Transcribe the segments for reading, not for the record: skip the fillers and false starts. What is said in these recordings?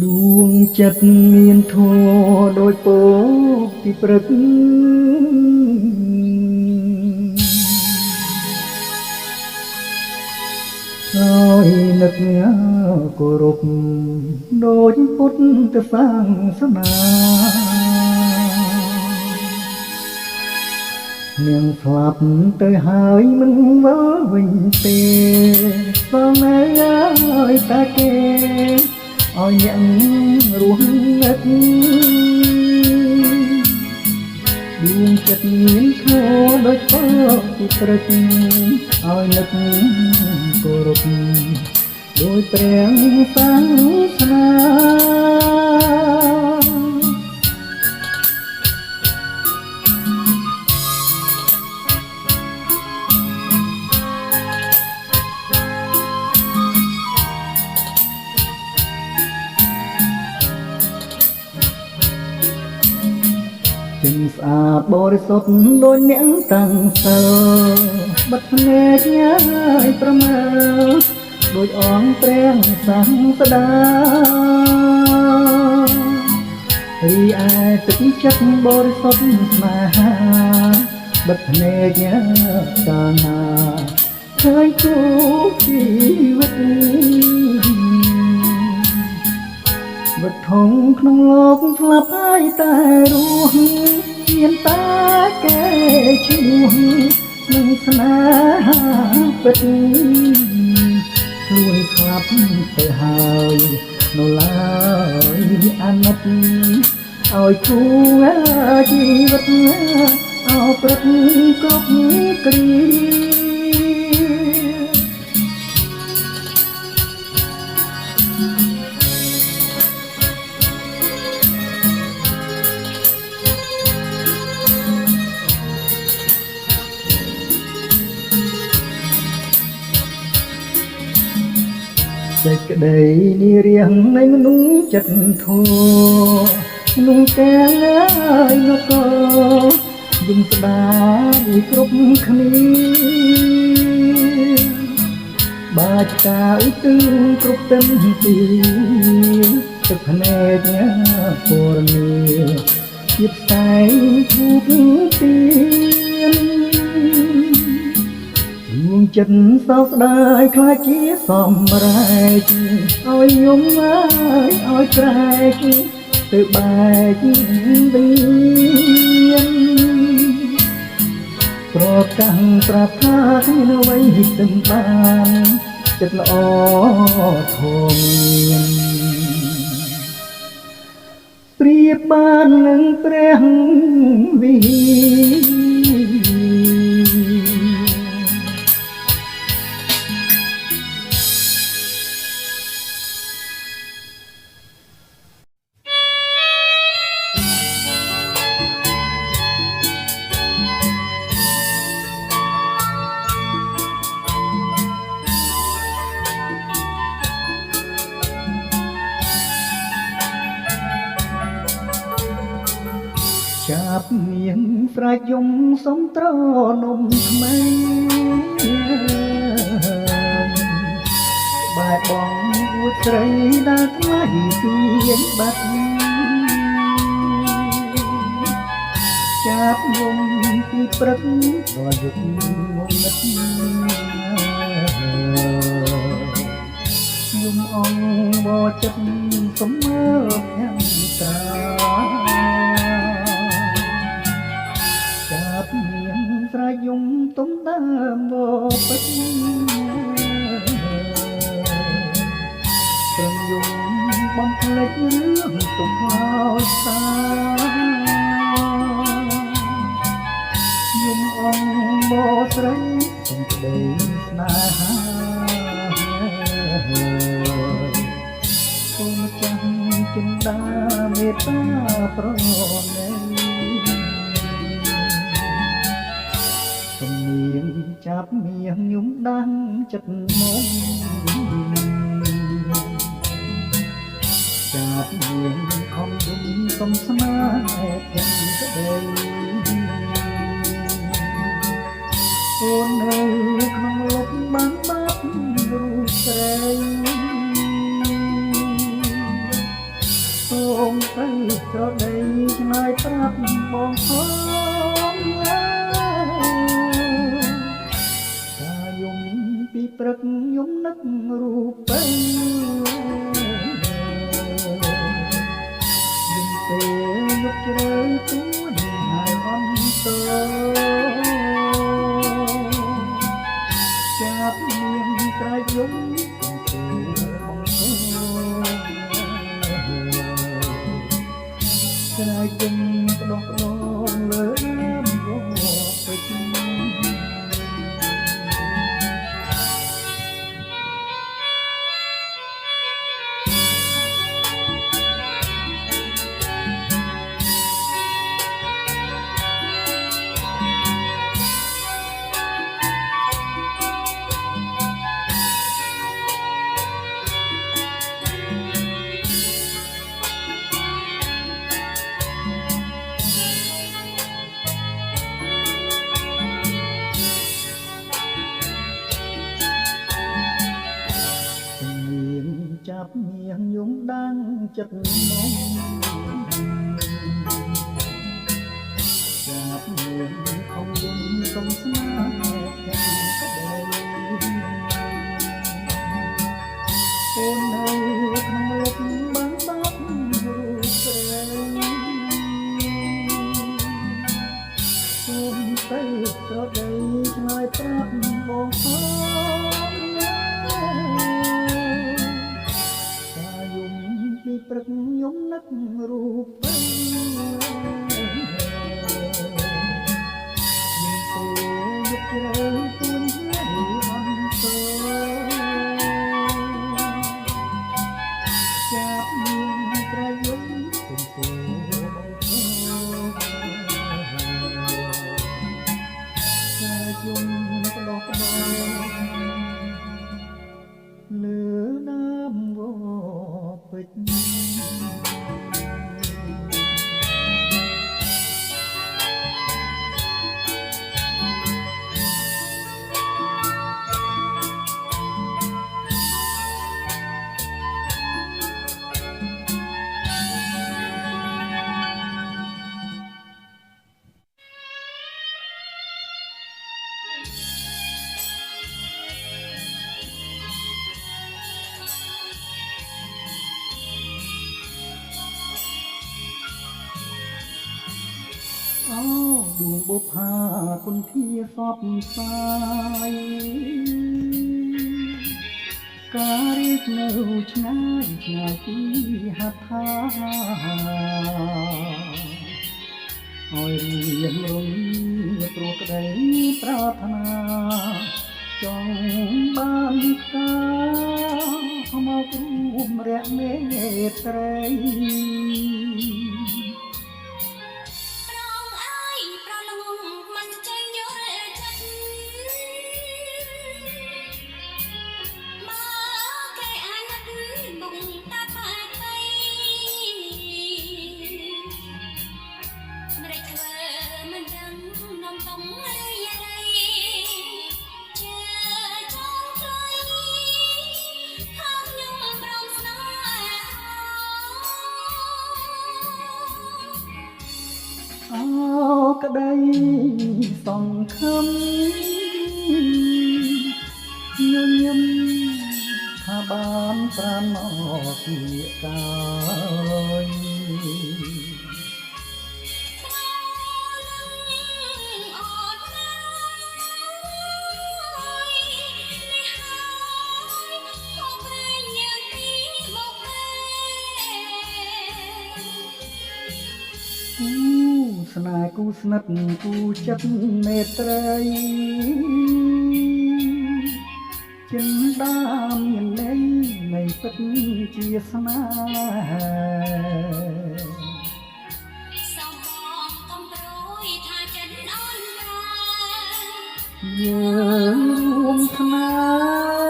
ដួងចិត្តមានធម៌ដោយពោពីព្រឹកហើយនឹកគោរពដូចពុទ្ធសាសនានាងស្លាប់ទៅហើយមិនវិលវិញទេបងអើយតាគេឲ្យអ្នករស់នឹកដួងចិត្តមានធម៌ដូចពោពីព្រឹកឲ្យនឹកគោរពដោយព្រះសាសនាចិត្តស្អាតបរិសុទ្ធដូចអ្នកតាំងសិលបិទភ្នែកញ៉ាយប្រមើដូចអង្គព្រះសាស្តារីឯទឹកចិត្តបរិសុទ្ធស្នេហាបិទភ្នែកញ៉ាយកាលណាឃើញគូជីវិតវត្ថុក្នុងលោកស្លាប់ហើយតែរស់មានតែគេឈ្មោះនឹងស្នេហាពិតខ្លួនស្លាប់ទៅហើយនៅឡើយអាណិតឲ្យគូជីវិតអោព្រឹកគ្រប់គ្រាសេចក្តីនារៀងនៃមនុស្សចិត្តធម៌នោះទាំងហើយនោះក៏យំស្ដាយគ្រប់គ្នាបាច់កាយទឹងគ្រប់ទិនទីទឹកភ្នែកពរនីជាផ្សែងធូបទៀនដួងចិត្តសោកស្ដាយខ្លាចជាសម្រែកឲ្យយំឲ្យក្រែកទៅបែកវិញប្រកាសប្រាប់ថាគ្មានអ្វីទាំងបានចិត្តល្អធម៌ប្រៀបបាននឹងព្រះវិហារចាប់នាងស្រែកយំសុំត្រនំថ្មីបែបបងអួតស្រីដើរថ្លៃពីបាត់ចាប់យំពីព្រឹកដល់យប់ងងឹតយំអងបោចិត្តសំមើខ្ញុំតាចាប់មានស្រែកយំទុំដើមបពេជ្រព្រឹងយំបំភ្លេចរឿងទុំខ្លោចសាយំអងបស្រីសុំក្តីស្នេហាសូមចាស់ចិន្តាមេត្តាប្រណីសំនៀងចាប់មៀងយំដាំចិត្តមកចាប់មៀងខំយំសំស្នេហ៍ទាំងក្តីអូននៅក្នុងលប់បានបាត់រូបស្រី ងទៅស្រដីឆ្លើយប្រាប់បងផងតាយំពីព្រឹកយំនឹករូបទៅយំពេលយប់ជ្រៅទួញហើយអន់តើចាប់នាងក្រែកយំក្រែកយំក្ដោះក្ដោងលើដើមវល្លិពេជ្រចាប់នាងយំដាំងចិត្តមកចាប់នាងខំយំសុំស្នេហ៍ទាំងក្ដីអូននៅក្នុងលឹកបានបាត់រូបស្រីសូមទៅស្រដីឆ្លើយប្រាប់បងផងព្រឹកយំនឹករូបទៅយំពេលយប់ជ្រៅទួញហើយអន់តើចាប់នាងក្រែកយំទុំពោបងក្រែកយំក្ដោះក្ដោលើដើមវល្លិពេជ្រអូដួងបុប្ផាគុនធាសពសាយការរៀបនៅឆ្ងាយឆ្ងាយពីហត្ថាឲ្យរៀមរុញព្រោះក្ដីប្រាថ្នាចង់បានការមករួមរយៈមេត្រីអូក្ដីសង្ឃឹមញញឹមថាបានប្រាណមកជាកាយស្នេហ៍គូស្និទ្ធគូចិត្តមេត្រីចិនដាមមានន័យនៃពិតជាស្នេហ៍សូមបងកុំព្រួយថាចិត្តអូនប្រាយើងរួមស្នេ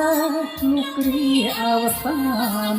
ហ៍លុះគ្រាអវសាន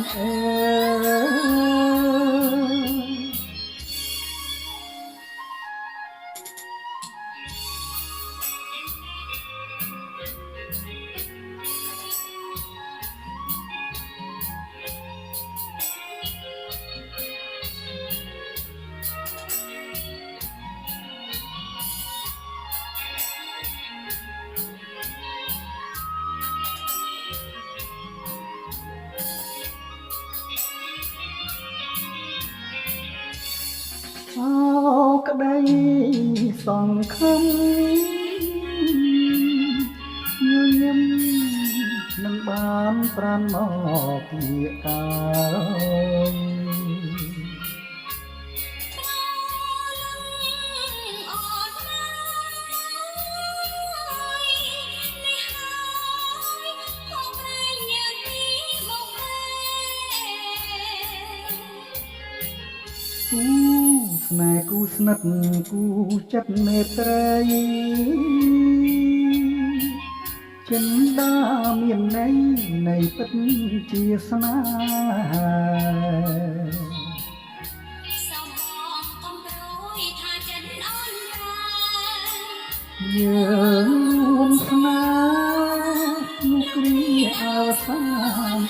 អោក្តីសង្ឃឹមញញឹមនឹងបានប្រានមកពីកាលគូស្នេហ៍គូស្និទ្ធគូចិត្តមេត្រីចិន្តាមានន័យនៃពិតជាស្នេហាសំបងកំប្រួយថាចិនអូនរាយើងរួមស្នេហ៍នោះគ្រាអវសាន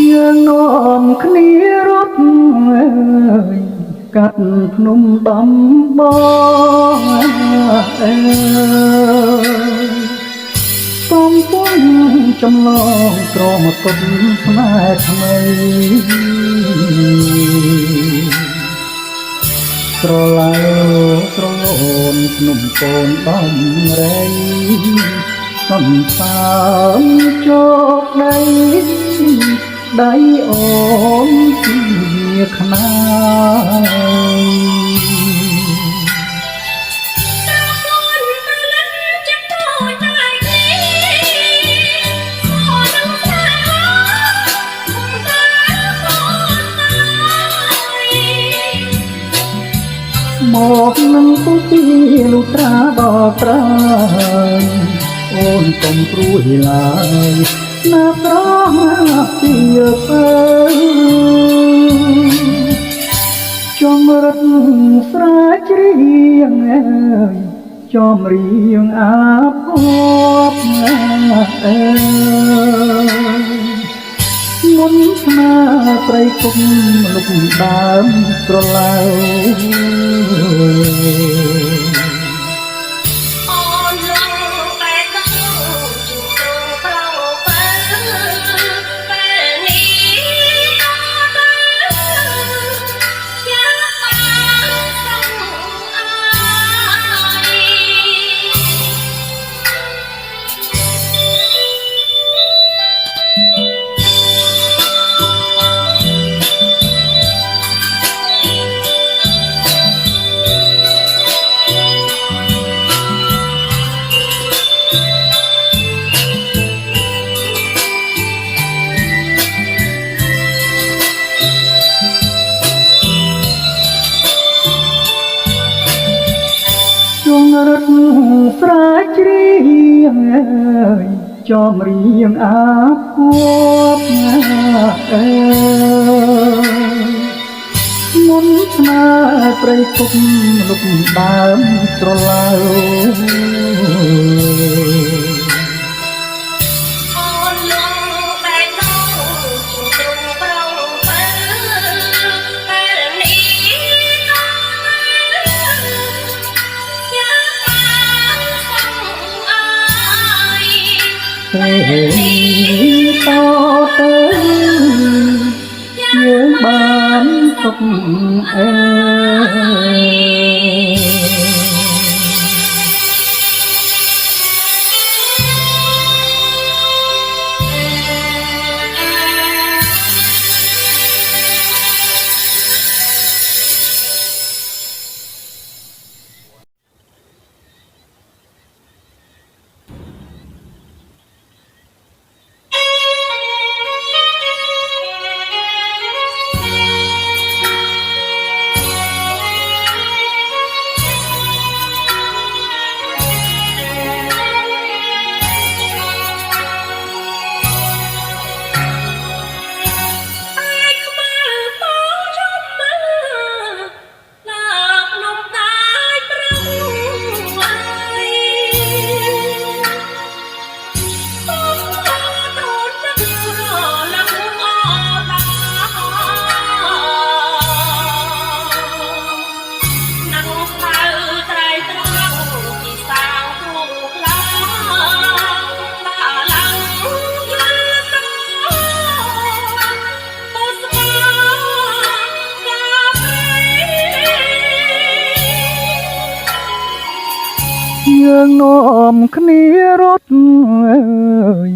យើងនាំគ្នារត់កាត់ភ្នំដំបងកំពុងចម្លងក្រមកុដស្នេហ៍ថ្មីស្រឡាយស្រលូនភ្នំកូនដំរៃសំសានជោគដីដៃអូនជាខ្នាមកនឹងពុទ្ធីលុត្រាដល់ត្រើយអូនកុំព្រួយឡើយណាក្រមកពីពើចំរិតស្រែជ្រៀងចំរៀងអាភពមុនស្នាព្រៃគុំលុបដើមក្រឡៅរត់ស្រែជ្រៀងចំរៀងអាភពមុនស្នេហ៍ព្រៃគុំលុបដើមត្រឡៅតទៅយើងបានសុខ យើងនាំគ្នារត់អើយ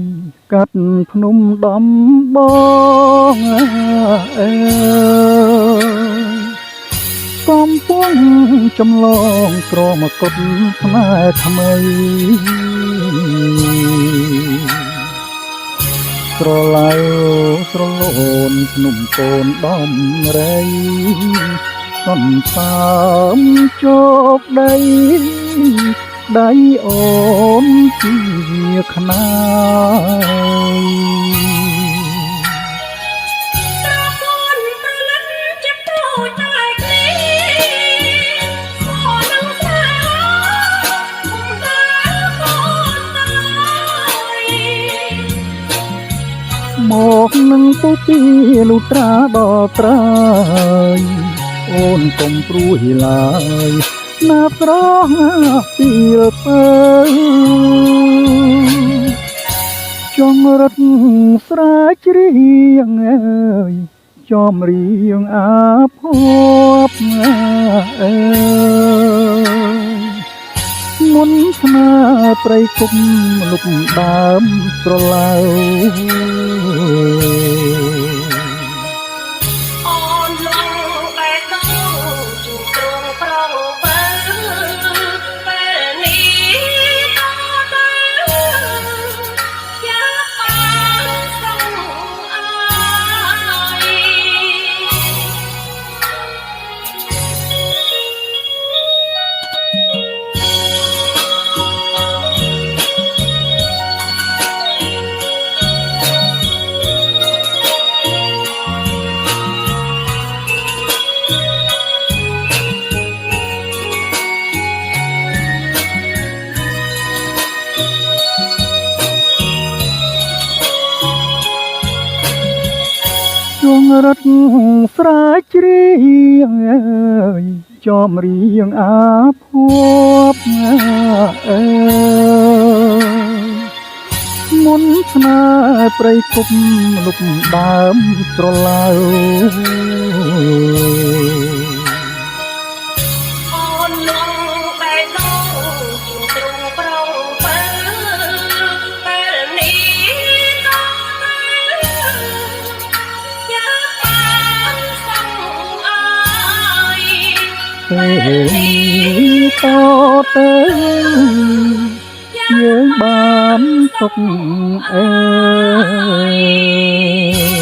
កាត់ភ្នំដំបងអើយកំពុងចម្លងក្រមកុដស្នេហ៍ថ្មីស្រឡៅស្រលូនភ្នំកូនដំរីសន្សាមជោគដីដៃអូនជាខ្នាមកនឹងពុពីលុត្រាដល់ត្រើយអូនកុំព្រួយឡើយណាប្រងពីលពើចង់រត់ស្រែកច្រៀងអើយចំរៀងអាភពអើយមុនស្នេហ៍ព្រៃគុំលុបដើមស្រឡៅជួងរត់ស្រែកច្រៀងអើយចំរៀងអាភពអើយមុនស្នេហ៍ព្រៃគុំលុបដើមស្រឡៅតទៅយើងបានសុខអើយ